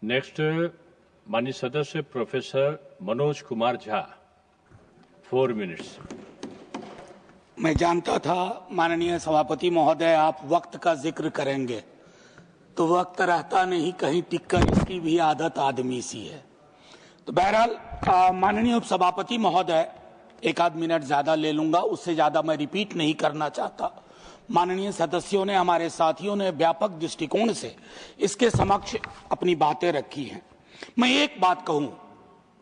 Next माननीय सदस्य professor Manoj Kumar Jha, 4 minutes. मैं जानता था माननीय सभापति महोदय आप वक्त का जिक्र करेंगे, तो वक्त रहता नहीं, कहीं टिककर इसकी भी आदत आदमी सी है। तो बहरहाल माननीय उपसभापति महोदय, 1 आध मिनट ज्यादा ले लूंगा, उससे ज्यादा मैं रिपीट नहीं करना चाहता। माननीय सदस्यों ने, हमारे साथियों ने व्यापक दृष्टिकोण से इसके समक्ष अपनी बातें रखी हैं। मैं एक बात कहूं,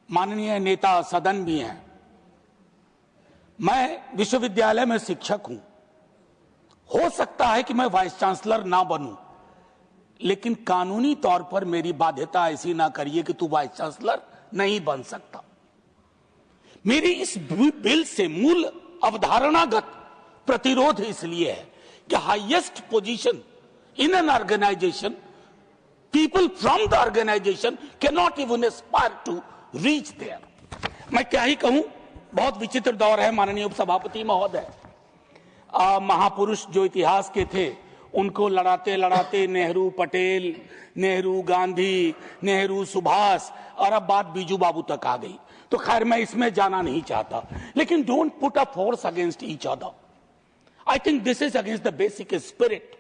माननीय नेता सदन भी हैं, मैं विश्वविद्यालय में शिक्षक हूं, हो सकता है कि मैं वाइस चांसलर ना बनूं, लेकिन कानूनी तौर पर मेरी बाध्यता ऐसी ना करिए कि तू वाइस चांसलर नहीं बन सकता। मेरी इस बिल से मूल अवधारणागत प्रतिरोध इसलिए है कि highest position in an organisation, people from the organisation can not even aspire to reach there. मैं क्या ही कहूं, बहुत विचित्र दौर है माननीय उपसभापति महोदय। महापुरुष जो इतिहास के थे, उनको लड़ाते लड़ाते नेहरू पटेल, नेहरू गांधी, नेहरू सुभाष, और अब बात बीजू बाबू तक आ गई। तो खैर मैं इसमें जाना नहीं चाहता, लेकिन don't put a force against each other. I think this is against the basic spirit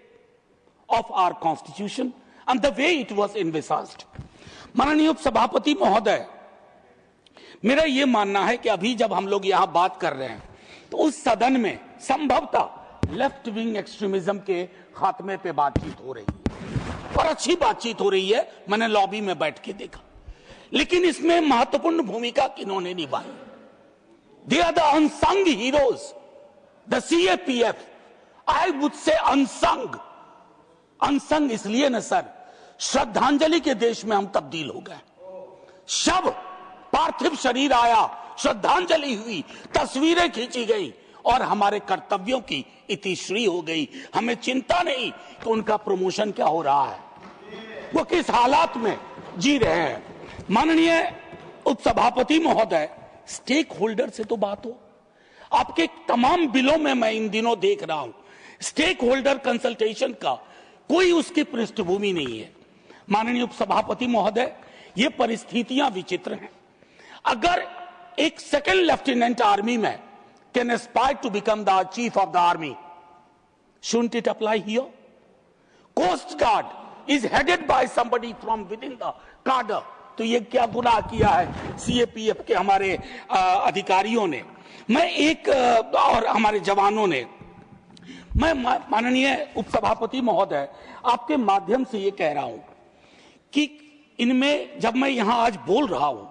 of our constitution and the way it was envisaged. माननीय उपसभापति महोदय, मेरा यह मानना है कि अभी जब हम लोग यहां बात कर रहे हैं, तो उस सदन में संभवतः लेफ्ट विंग एक्सट्रीमिज्म के खात्मे पे बातचीत हो रही है, और अच्छी बातचीत हो रही है, मैंने लॉबी में बैठ के देखा। लेकिन इसमें महत्वपूर्ण भूमिका किन्होंने निभाई? They are the unsung heroes, the CAPF। I would say unsung. Unsung इसलिए न सर, श्रद्धांजलि के देश में हम तब्दील हो गए। शव, पार्थिव शरीर आया, श्रद्धांजलि हुई, तस्वीरें खींची गई, और हमारे कर्तव्यों की इतिश्री हो गई। हमें चिंता नहीं कि उनका प्रमोशन क्या हो रहा है, वो किस हालात में जी रहे हैं। माननीय उपसभापति महोदय, स्टेक होल्डर से तो बात हो। आपके तमाम बिलों में मैं इन दिनों देख रहा हूं, स्टेक होल्डर कंसल्टेशन का कोई उसकी पृष्ठभूमि नहीं है। माननीय उपसभापति महोदय, ये परिस्थितियां विचित्र हैं। अगर एक सेकंड लेफ्टिनेंट आर्मी में can aspire to become the chief of the army, shouldn't it apply here? Coast Guard is headed by somebody from within the cadre. तो ये क्या गुनाह किया है CAPF के हमारे अधिकारियों ने, मैं एक और हमारे जवानों ने। मैं माननीय उपसभापति महोदय, आपके माध्यम से ये कह रहा हूं कि इनमें, जब मैं यहां आज बोल रहा हूं,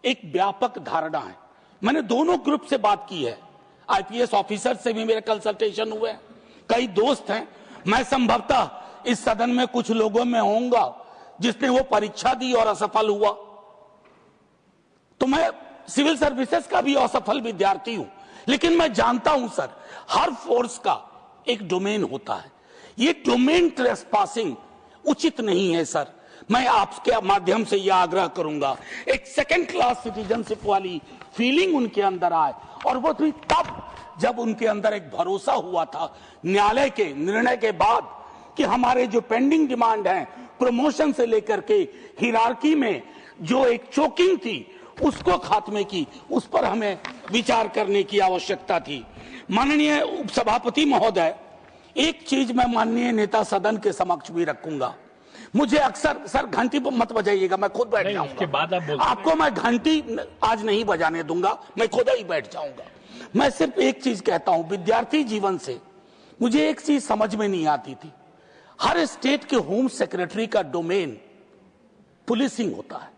एक व्यापक धारणा है। मैंने दोनों ग्रुप से बात की है, IPS ऑफिसर से भी मेरे कंसल्टेशन हुए, कई दोस्त हैं। मैं संभवतः इस सदन में कुछ लोगों में होऊंगा जिसने वो परीक्षा दी और असफल हुआ, तो मैं सिविल सर्विसेज का भी असफल विद्यार्थी हूं। लेकिन मैं जानता हूं सर, हर फोर्स का एक डोमेन होता है। ये डोमेन ट्रेसपासिंग उचित नहीं है सर। मैं आपके माध्यम से यह आग्रह करूंगा, एक सेकंड क्लास सिटीजनशिप वाली फीलिंग उनके अंदर आए, और वो भी तब जब उनके अंदर एक भरोसा हुआ था न्यायालय के निर्णय के बाद कि हमारे जो पेंडिंग डिमांड है, प्रमोशन से लेकर के हिरार्की में जो एक चोकिंग थी, उसको खात्मे की, उस पर हमें विचार करने की आवश्यकता थी। माननीय उपसभापति महोदय, एक चीज मैं माननीय नेता सदन के समक्ष भी रखूंगा। मुझे अक्सर, सर घंटी मत बजाइएगा, मैं खुद बैठ जाऊंगा। उसके बाद आपको मैं घंटी आज नहीं बजाने दूंगा, मैं खुद ही बैठ जाऊंगा। मैं सिर्फ एक चीज कहता हूं, विद्यार्थी जीवन से मुझे एक चीज समझ में नहीं आती थी। हर स्टेट के होम सेक्रेटरी का डोमेन पुलिसिंग होता है।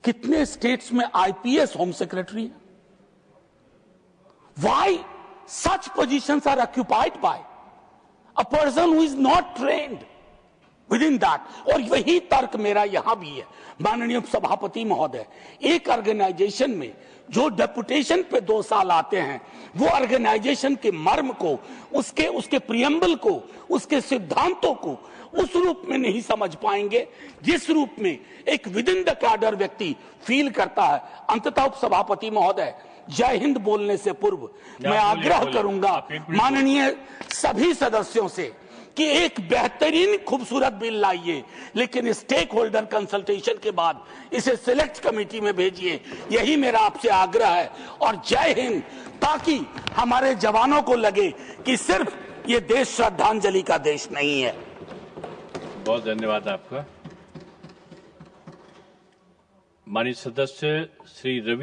कितने स्टेट्स में IPS होम सेक्रेटरी है? Why such positions are occupied by a person who is not trained within that? और वही तर्क मेरा यहां भी है। माननीय सभापति महोदय, एक ऑर्गेनाइजेशन में जो डेपुटेशन पे 2 साल आते हैं, वो ऑर्गेनाइजेशन के मर्म को, उसके प्रियम्बल को, उसके सिद्धांतों को उस रूप में नहीं समझ पाएंगे जिस रूप में एक विद इन द कैडर व्यक्ति फील करता है। अंततः उपसभापति महोदय, जय हिंद बोलने से पूर्व मैं आग्रह करूंगा माननीय सभी सदस्यों से कि एक बेहतरीन खूबसूरत बिल लाइए, लेकिन स्टेक होल्डर कंसल्टेशन के बाद इसे सिलेक्ट कमेटी में भेजिए। यही मेरा आपसे आग्रह है। और जय हिंद, ताकि हमारे जवानों को लगे कि सिर्फ ये देश श्रद्धांजलि का देश नहीं है। बहुत धन्यवाद आपका। माननीय सदस्य श्री रवि